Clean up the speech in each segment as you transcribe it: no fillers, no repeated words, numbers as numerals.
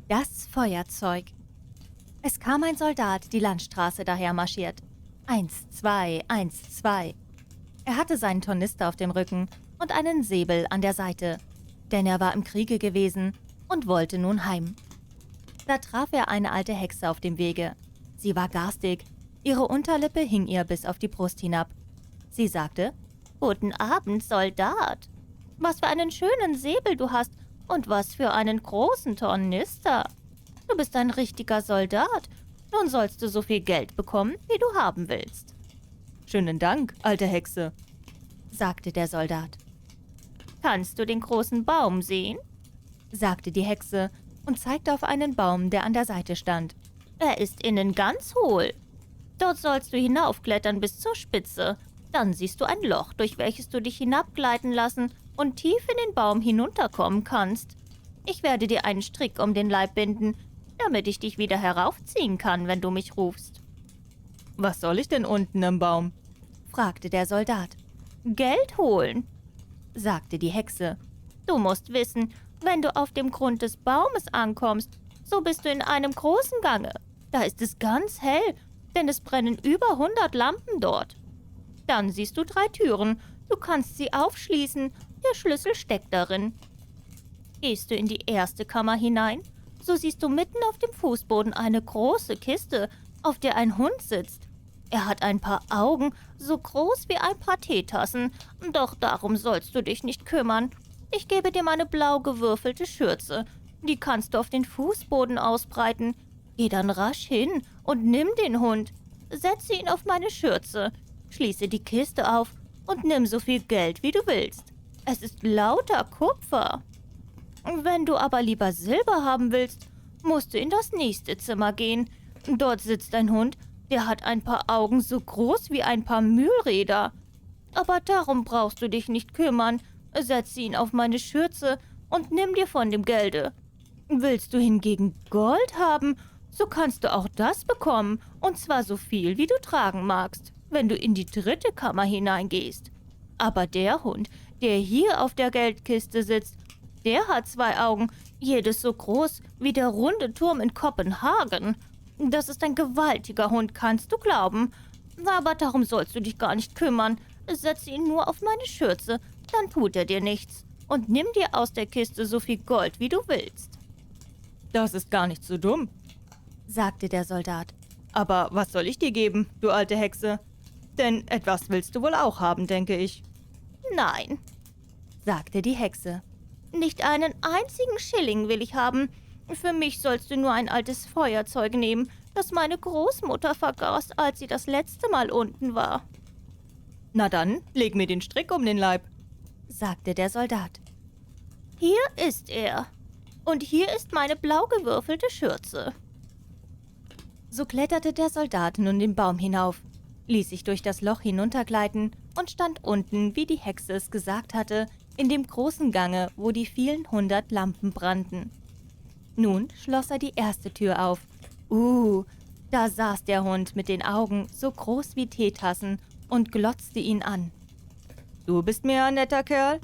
Das Feuerzeug. Es kam ein Soldat die Landstraße daher marschiert. 1, 2, 1, 2. Er hatte seinen Tornister auf dem Rücken und einen Säbel an der Seite, denn er war im Kriege gewesen und wollte nun heim. Da traf er eine alte Hexe auf dem Wege. Sie war garstig, ihre Unterlippe hing ihr bis auf die Brust hinab. Sie sagte: »Guten Abend, Soldat. Was für einen schönen Säbel du hast und was für einen großen Tornister. Du bist ein richtiger Soldat. Nun sollst du so viel Geld bekommen, wie du haben willst.« »Schönen Dank, alte Hexe«, sagte der Soldat. »Kannst du den großen Baum sehen?« sagte die Hexe und zeigte auf einen Baum, der an der Seite stand. »Er ist innen ganz hohl. Dort sollst du hinaufklettern bis zur Spitze. Dann siehst du ein Loch, durch welches du dich hinabgleiten lassen und tief in den Baum hinunterkommen kannst. Ich werde dir einen Strick um den Leib binden, damit ich dich wieder heraufziehen kann, wenn du mich rufst.« »Was soll ich denn unten im Baum?« fragte der Soldat. »Geld holen«, sagte die Hexe. »Du musst wissen, wenn du auf dem Grund des Baumes ankommst, so bist du in einem großen Gange. Da ist es ganz hell, denn es brennen über 100 Lampen dort. Dann siehst du 3 Türen. Du kannst sie aufschließen. Der Schlüssel steckt darin. Gehst du in die erste Kammer hinein, so siehst du mitten auf dem Fußboden eine große Kiste, auf der ein Hund sitzt. Er hat ein paar Augen, so groß wie ein paar Teetassen. Doch darum sollst du dich nicht kümmern. Ich gebe dir meine blau gewürfelte Schürze. Die kannst du auf den Fußboden ausbreiten. Geh dann rasch hin und nimm den Hund. Setze ihn auf meine Schürze. Schließe die Kiste auf und nimm so viel Geld, wie du willst. Es ist lauter Kupfer. Wenn du aber lieber Silber haben willst, musst du in das nächste Zimmer gehen. Dort sitzt ein Hund, der hat ein paar Augen so groß wie ein paar Mühlräder. Aber darum brauchst du dich nicht kümmern. Setze ihn auf meine Schürze und nimm dir von dem Gelde. Willst du hingegen Gold haben, so kannst du auch das bekommen, und zwar so viel, wie du tragen magst, wenn du in die 3. Kammer hineingehst. Aber der Hund, der hier auf der Geldkiste sitzt, der hat 2 Augen, jedes so groß wie der runde Turm in Kopenhagen. Das ist ein gewaltiger Hund, kannst du glauben. Aber darum sollst du dich gar nicht kümmern. Setze ihn nur auf meine Schürze, dann tut er dir nichts. Und nimm dir aus der Kiste so viel Gold, wie du willst.« »Das ist gar nicht so dumm«, sagte der Soldat. »Aber was soll ich dir geben, du alte Hexe? Denn etwas willst du wohl auch haben, denke ich.« »Nein«, sagte die Hexe. »Nicht einen einzigen Schilling will ich haben. Für mich sollst du nur ein altes Feuerzeug nehmen, das meine Großmutter vergaß, als sie das letzte Mal unten war.« »Na dann, leg mir den Strick um den Leib«, sagte der Soldat. »Hier ist er. Und hier ist meine blau gewürfelte Schürze.« So kletterte der Soldat nun den Baum hinauf, ließ sich durch das Loch hinuntergleiten und stand unten, wie die Hexe es gesagt hatte, in dem großen Gange, wo die vielen 100 Lampen brannten. Nun schloss er die erste Tür auf. Da saß der Hund mit den Augen so groß wie Teetassen und glotzte ihn an. »Du bist mir ein netter Kerl«,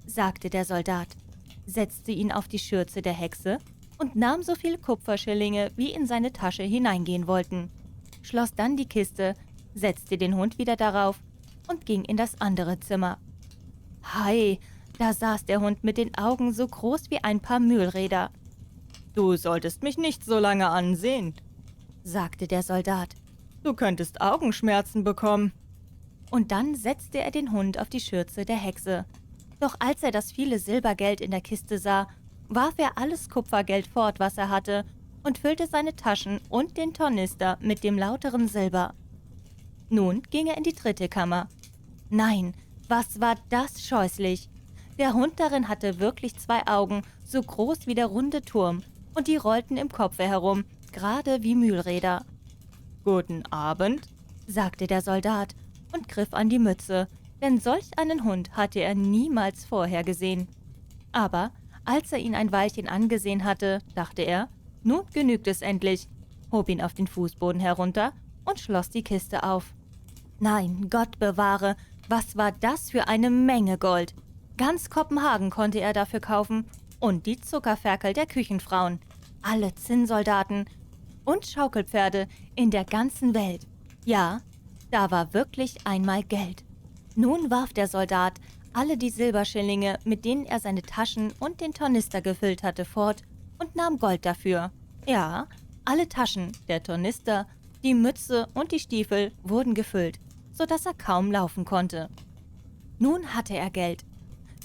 sagte der Soldat, setzte ihn auf die Schürze der Hexe und nahm so viel Kupferschillinge, wie in seine Tasche hineingehen wollten, schloss dann die Kiste, setzte den Hund wieder darauf und ging in das andere Zimmer. Hei, da saß der Hund mit den Augen so groß wie ein paar Mühlräder. »Du solltest mich nicht so lange ansehen«, sagte der Soldat. »Du könntest Augenschmerzen bekommen.« Und dann setzte er den Hund auf die Schürze der Hexe. Doch als er das viele Silbergeld in der Kiste sah, warf er alles Kupfergeld fort, was er hatte, und füllte seine Taschen und den Tornister mit dem lauteren Silber. Nun ging er in die 3. Kammer. Nein, was war das scheußlich! Der Hund darin hatte wirklich 2 Augen, so groß wie der runde Turm, und die rollten im Kopfe herum, gerade wie Mühlräder. »Guten Abend«, sagte der Soldat und griff an die Mütze, denn solch einen Hund hatte er niemals vorher gesehen. Aber als er ihn ein Weilchen angesehen hatte, dachte er, nun genügt es endlich, hob ihn auf den Fußboden herunter und schloss die Kiste auf. Nein, Gott bewahre, was war das für eine Menge Gold! Ganz Kopenhagen konnte er dafür kaufen und die Zuckerferkel der Küchenfrauen. alle Zinnsoldaten und Schaukelpferde in der ganzen Welt. Ja, da war wirklich einmal Geld. Nun warf der Soldat alle die Silberschillinge, mit denen er seine Taschen und den Tornister gefüllt hatte, fort und nahm Gold dafür. Ja, alle Taschen, der Tornister, die Mütze und die Stiefel wurden gefüllt, sodass er kaum laufen konnte. Nun hatte er Geld.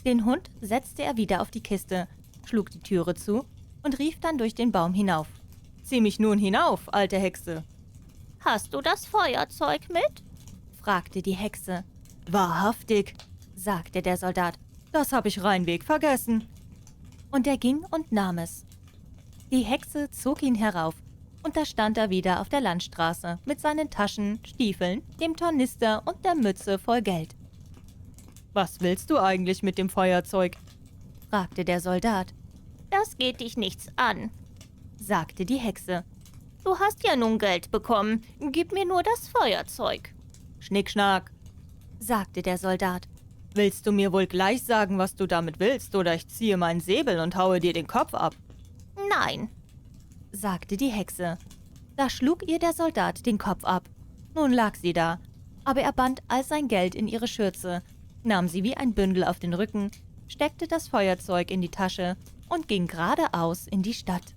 Den Hund setzte er wieder auf die Kiste, schlug die Türe zu und rief dann durch den Baum hinauf. »Zieh mich nun hinauf, alte Hexe.« »Hast du das Feuerzeug mit?« fragte die Hexe. »Wahrhaftig«, sagte der Soldat. »Das habe ich reinweg vergessen.« Und er ging und nahm es. Die Hexe zog ihn herauf, und da stand er wieder auf der Landstraße mit seinen Taschen, Stiefeln, dem Tornister und der Mütze voll Geld. »Was willst du eigentlich mit dem Feuerzeug?« fragte der Soldat. »Das geht dich nichts an«, sagte die Hexe. »Du hast ja nun Geld bekommen, gib mir nur das Feuerzeug.« »Schnickschnack«, sagte der Soldat. »Willst du mir wohl gleich sagen, was du damit willst, oder ich ziehe meinen Säbel und haue dir den Kopf ab?« »Nein«, sagte die Hexe. Da schlug ihr der Soldat den Kopf ab. Nun lag sie da, aber er band all sein Geld in ihre Schürze, nahm sie wie ein Bündel auf den Rücken, steckte das Feuerzeug in die Tasche und ging geradeaus in die Stadt.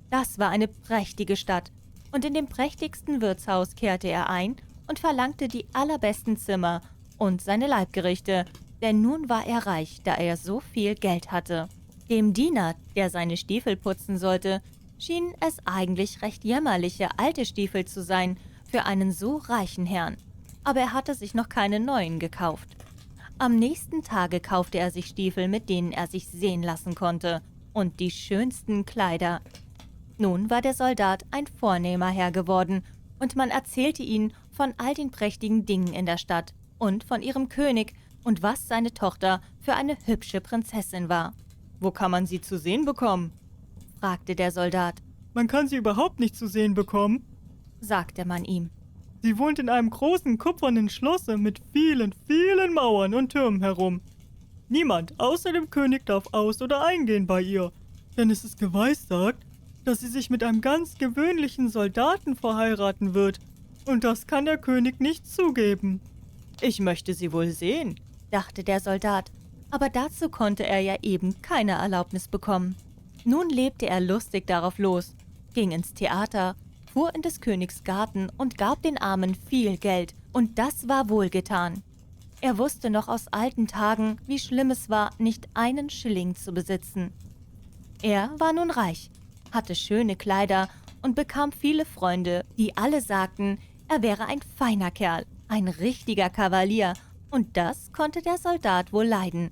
Das war eine prächtige Stadt, und in dem prächtigsten Wirtshaus kehrte er ein und verlangte die allerbesten Zimmer und seine Leibgerichte, denn nun war er reich, da er so viel Geld hatte. Dem Diener, der seine Stiefel putzen sollte, schienen es eigentlich recht jämmerliche alte Stiefel zu sein für einen so reichen Herrn, aber er hatte sich noch keine neuen gekauft. Am nächsten Tage kaufte er sich Stiefel, mit denen er sich sehen lassen konnte, und die schönsten Kleider. Nun war der Soldat ein vornehmer Herr geworden, und man erzählte ihn von all den prächtigen Dingen in der Stadt und von ihrem König und was seine Tochter für eine hübsche Prinzessin war. »Wo kann man sie zu sehen bekommen?« fragte der Soldat. »Man kann sie überhaupt nicht zu sehen bekommen«, sagte man ihm. »Sie wohnt in einem großen kupfernen Schlosse mit vielen, vielen Mauern und Türmen herum. Niemand außer dem König darf aus- oder eingehen bei ihr, denn es ist geweissagt, dass sie sich mit einem ganz gewöhnlichen Soldaten verheiraten wird, und das kann der König nicht zugeben.« »Ich möchte sie wohl sehen«, dachte der Soldat, aber dazu konnte er ja eben keine Erlaubnis bekommen. Nun lebte er lustig darauf los, ging ins Theater, fuhr in des Königs Garten und gab den Armen viel Geld, und das war wohlgetan. Er wusste noch aus alten Tagen, wie schlimm es war, nicht einen Schilling zu besitzen. Er war nun reich, hatte schöne Kleider und bekam viele Freunde, die alle sagten, er wäre ein feiner Kerl, ein richtiger Kavalier, und das konnte der Soldat wohl leiden.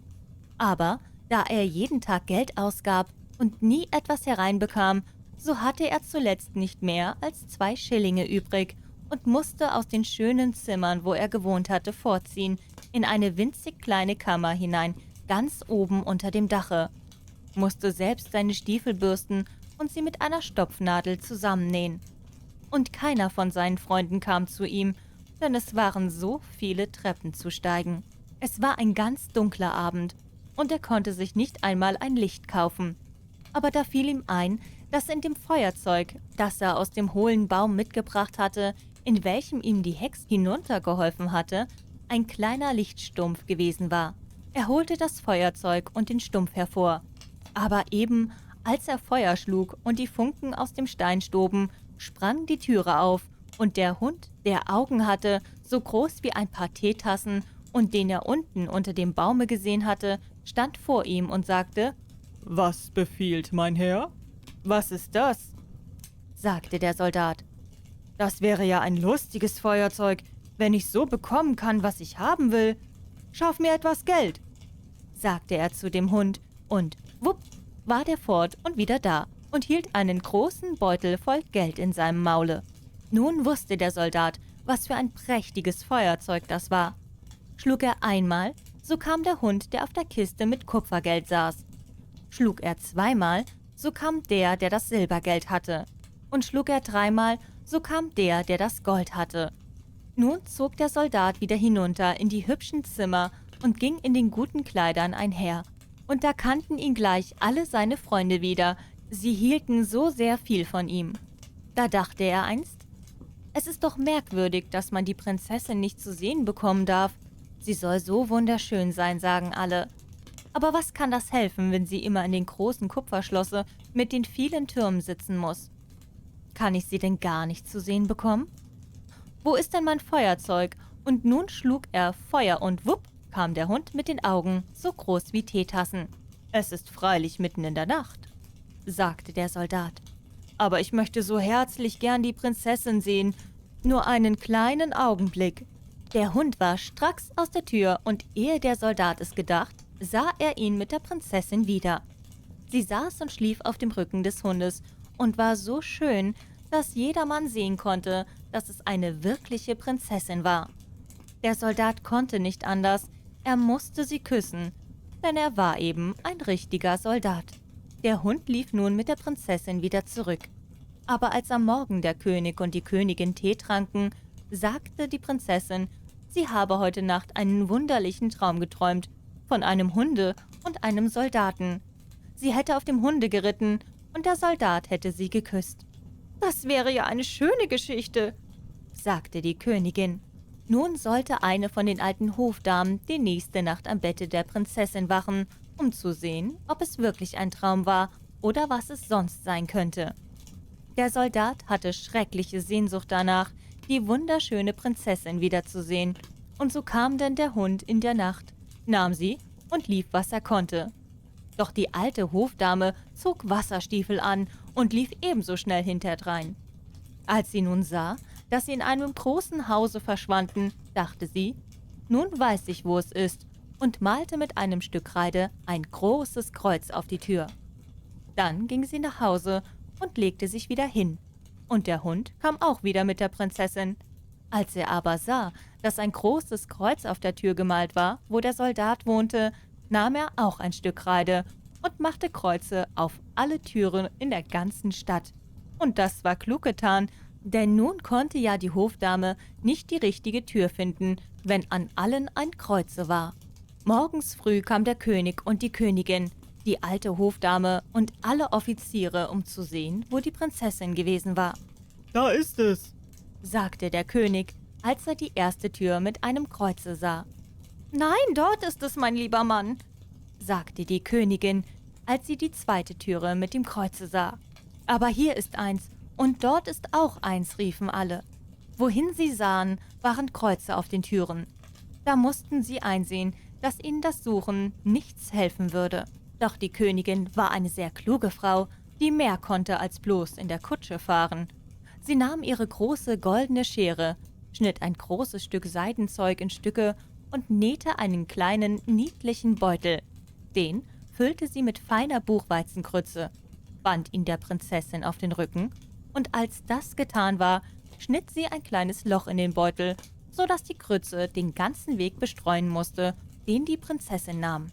Aber da er jeden Tag Geld ausgab und nie etwas hereinbekam, so hatte er zuletzt nicht mehr als 2 Schillinge übrig und musste aus den schönen Zimmern, wo er gewohnt hatte, vorziehen, in eine winzig kleine Kammer hinein, ganz oben unter dem Dache, musste selbst seine Stiefel bürsten und sie mit einer Stopfnadel zusammennähen. Und keiner von seinen Freunden kam zu ihm, denn es waren so viele Treppen zu steigen. Es war ein ganz dunkler Abend, und er konnte sich nicht einmal ein Licht kaufen. Aber da fiel ihm ein, dass in dem Feuerzeug, das er aus dem hohlen Baum mitgebracht hatte, in welchem ihm die Hexe hinuntergeholfen hatte, ein kleiner Lichtstumpf gewesen war. Er holte das Feuerzeug und den Stumpf hervor. Aber eben, als er Feuer schlug und die Funken aus dem Stein stoben, sprang die Türe auf, und der Hund, der Augen hatte, so groß wie ein paar Teetassen, und den er unten unter dem Baume gesehen hatte, stand vor ihm und sagte: »Was befiehlt mein Herr?« »Was ist das?« sagte der Soldat. »Das wäre ja ein lustiges Feuerzeug, wenn ich so bekommen kann, was ich haben will. Schaff mir etwas Geld«, sagte er zu dem Hund, und wupp, war der fort und wieder da und hielt einen großen Beutel voll Geld in seinem Maule. Nun wusste der Soldat, was für ein prächtiges Feuerzeug das war. Schlug er einmal, so kam der Hund, der auf der Kiste mit Kupfergeld saß. Schlug er zweimal, so kam der das Silbergeld hatte. Und schlug er dreimal, so kam der das Gold hatte. Nun zog der Soldat wieder hinunter in die hübschen Zimmer und ging in den guten Kleidern einher. Und da kannten ihn gleich alle seine Freunde wieder, Sie hielten so sehr viel von ihm. Da dachte er einst: Es ist doch merkwürdig, dass man die Prinzessin nicht zu sehen bekommen darf. Sie soll so wunderschön sein, sagen alle. Aber was kann das helfen, wenn sie immer in den großen Kupferschlosse mit den vielen Türmen sitzen muss? Kann ich sie denn gar nicht zu sehen bekommen? Wo ist denn mein Feuerzeug? Und nun schlug er Feuer und wupp kam der Hund mit den Augen so groß wie Teetassen. Es ist freilich mitten in der Nacht, sagte der Soldat. Aber ich möchte so herzlich gern die Prinzessin sehen. Nur einen kleinen Augenblick. Der Hund war stracks aus der Tür und ehe der Soldat es gedacht, sah er ihn mit der Prinzessin wieder. Sie saß und schlief auf dem Rücken des Hundes und war so schön, dass jedermann sehen konnte, dass es eine wirkliche Prinzessin war. Der Soldat konnte nicht anders, er musste sie küssen, denn er war eben ein richtiger Soldat. Der Hund lief nun mit der Prinzessin wieder zurück. Aber als am Morgen der König und die Königin Tee tranken, sagte die Prinzessin, sie habe heute Nacht einen wunderlichen Traum geträumt, von einem Hunde und einem Soldaten. Sie hätte auf dem Hunde geritten und der Soldat hätte sie geküsst. Das wäre ja eine schöne Geschichte, sagte die Königin. Nun sollte eine von den alten Hofdamen die nächste Nacht am Bette der Prinzessin wachen, um zu sehen, ob es wirklich ein Traum war oder was es sonst sein könnte. Der Soldat hatte schreckliche Sehnsucht danach, die wunderschöne Prinzessin wiederzusehen, und so kam denn der Hund in der Nacht, nahm sie und lief, was er konnte. Doch die alte Hofdame zog Wasserstiefel an und lief ebenso schnell hinterdrein. Als sie nun sah, dass sie in einem großen Hause verschwanden, dachte sie, nun weiß ich, wo es ist, und malte mit einem Stück Kreide ein großes Kreuz auf die Tür. Dann ging sie nach Hause und legte sich wieder hin, und der Hund kam auch wieder mit der Prinzessin. Als er aber sah, dass ein großes Kreuz auf der Tür gemalt war, wo der Soldat wohnte, nahm er auch ein Stück Kreide und machte Kreuze auf alle Türen in der ganzen Stadt. Und das war klug getan, denn nun konnte ja die Hofdame nicht die richtige Tür finden, wenn an allen ein Kreuze war. Morgens früh kam der König und die Königin, die alte Hofdame und alle Offiziere, um zu sehen, wo die Prinzessin gewesen war. Da ist es, sagte der König, als er die erste Tür mit einem Kreuze sah. Nein, dort ist es, mein lieber Mann, sagte die Königin, als sie die zweite Türe mit dem Kreuze sah. Aber hier ist eins, und dort ist auch eins, riefen alle. Wohin sie sahen, waren Kreuze auf den Türen. Da mussten sie einsehen, dass ihnen das Suchen nichts helfen würde. Doch die Königin war eine sehr kluge Frau, die mehr konnte als bloß in der Kutsche fahren. Sie nahm ihre große goldene Schere, schnitt ein großes Stück Seidenzeug in Stücke und nähte einen kleinen, niedlichen Beutel. Den füllte sie mit feiner Buchweizengrütze, band ihn der Prinzessin auf den Rücken, und als das getan war, schnitt sie ein kleines Loch in den Beutel, so dass die Grütze den ganzen Weg bestreuen musste, den die Prinzessin nahm.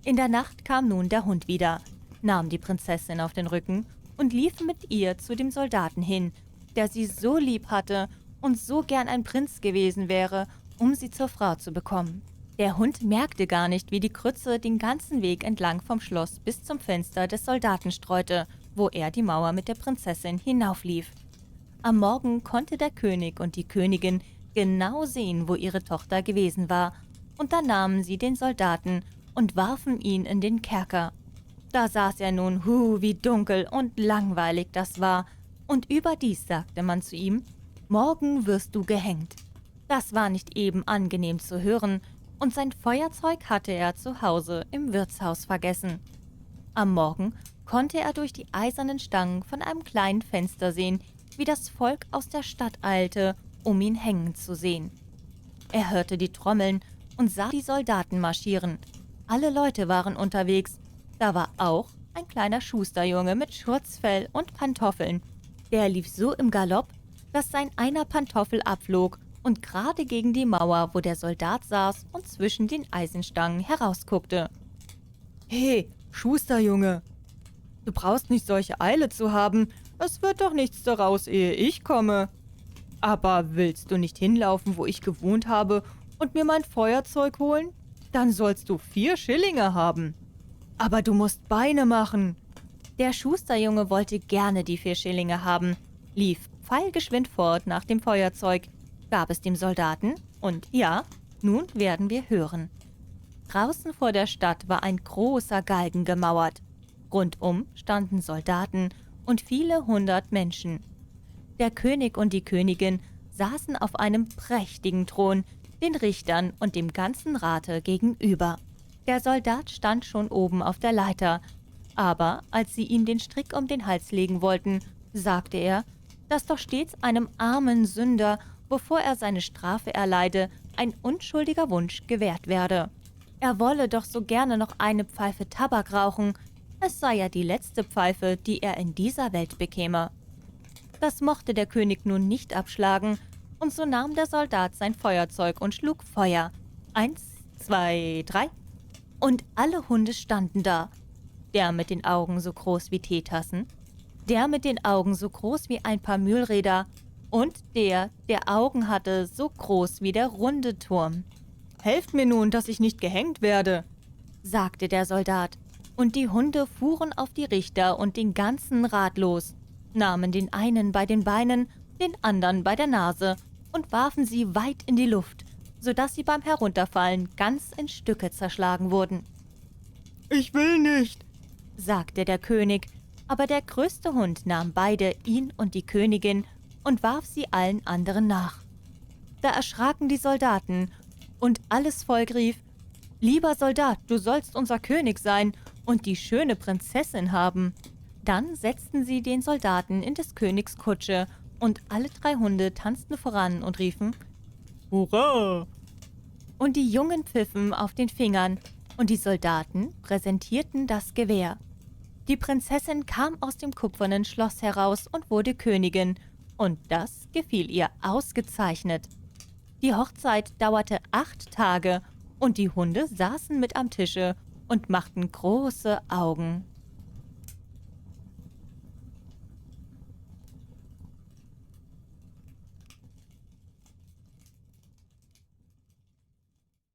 In der Nacht kam nun der Hund wieder, nahm die Prinzessin auf den Rücken und lief mit ihr zu dem Soldaten hin, der sie so lieb hatte und so gern ein Prinz gewesen wäre, um sie zur Frau zu bekommen. Der Hund merkte gar nicht, wie die Grütze den ganzen Weg entlang vom Schloss bis zum Fenster des Soldaten streute, wo er die Mauer mit der Prinzessin hinauflief. Am Morgen konnte der König und die Königin genau sehen, wo ihre Tochter gewesen war, und da nahmen sie den Soldaten und warfen ihn in den Kerker. Da saß er nun, wie dunkel und langweilig das war, und überdies sagte man zu ihm, »Morgen wirst du gehängt.« Das war nicht eben angenehm zu hören, und sein Feuerzeug hatte er zu Hause im Wirtshaus vergessen. Am Morgen konnte er durch die eisernen Stangen von einem kleinen Fenster sehen, wie das Volk aus der Stadt eilte, um ihn hängen zu sehen. Er hörte die Trommeln und sah die Soldaten marschieren. Alle Leute waren unterwegs. Da war auch ein kleiner Schusterjunge mit Schurzfell und Pantoffeln. Der lief so im Galopp, dass sein einer Pantoffel abflog und gerade gegen die Mauer, wo der Soldat saß und zwischen den Eisenstangen herausguckte. »Hey, Schusterjunge, du brauchst nicht solche Eile zu haben. Es wird doch nichts daraus, ehe ich komme. Aber willst du nicht hinlaufen, wo ich gewohnt habe, und mir mein Feuerzeug holen? Dann sollst du 4 Schillinge haben. Aber du musst Beine machen.« Der Schusterjunge wollte gerne die 4 Schillinge haben, lief pfeilgeschwind fort nach dem Feuerzeug, gab es dem Soldaten und ja, nun werden wir hören. Draußen vor der Stadt war ein großer Galgen gemauert. Rundum standen Soldaten und viele 100 Menschen. Der König und die Königin saßen auf einem prächtigen Thron, den Richtern und dem ganzen Rate gegenüber. Der Soldat stand schon oben auf der Leiter, aber als sie ihm den Strick um den Hals legen wollten, sagte er, dass doch stets einem armen Sünder, bevor er seine Strafe erleide, ein unschuldiger Wunsch gewährt werde. Er wolle doch so gerne noch eine Pfeife Tabak rauchen, es sei ja die letzte Pfeife, die er in dieser Welt bekäme. Das mochte der König nun nicht abschlagen, und so nahm der Soldat sein Feuerzeug und schlug Feuer. 1, 2, 3. Und alle Hunde standen da. Der mit den Augen so groß wie Teetassen, der mit den Augen so groß wie ein paar Mühlräder und der Augen hatte so groß wie der runde Turm. »Helft mir nun, dass ich nicht gehängt werde«, sagte der Soldat. Und die Hunde fuhren auf die Richter und den ganzen Rat los, nahmen den einen bei den Beinen, den anderen bei der Nase und warfen sie weit in die Luft, sodass sie beim Herunterfallen ganz in Stücke zerschlagen wurden. Ich will nicht, sagte der König, aber der größte Hund nahm beide, ihn und die Königin, und warf sie allen anderen nach. Da erschraken die Soldaten, und alles Volk rief, »Lieber Soldat, du sollst unser König sein und die schöne Prinzessin haben.« Dann setzten sie den Soldaten in des Königs Kutsche, und alle 3 Hunde tanzten voran und riefen, Hurra! und die Jungen pfiffen auf den Fingern, und die Soldaten präsentierten das Gewehr. Die Prinzessin kam aus dem kupfernen Schloss heraus und wurde Königin, und das gefiel ihr ausgezeichnet. Die Hochzeit dauerte 8 Tage, und die Hunde saßen mit am Tische und machten große Augen.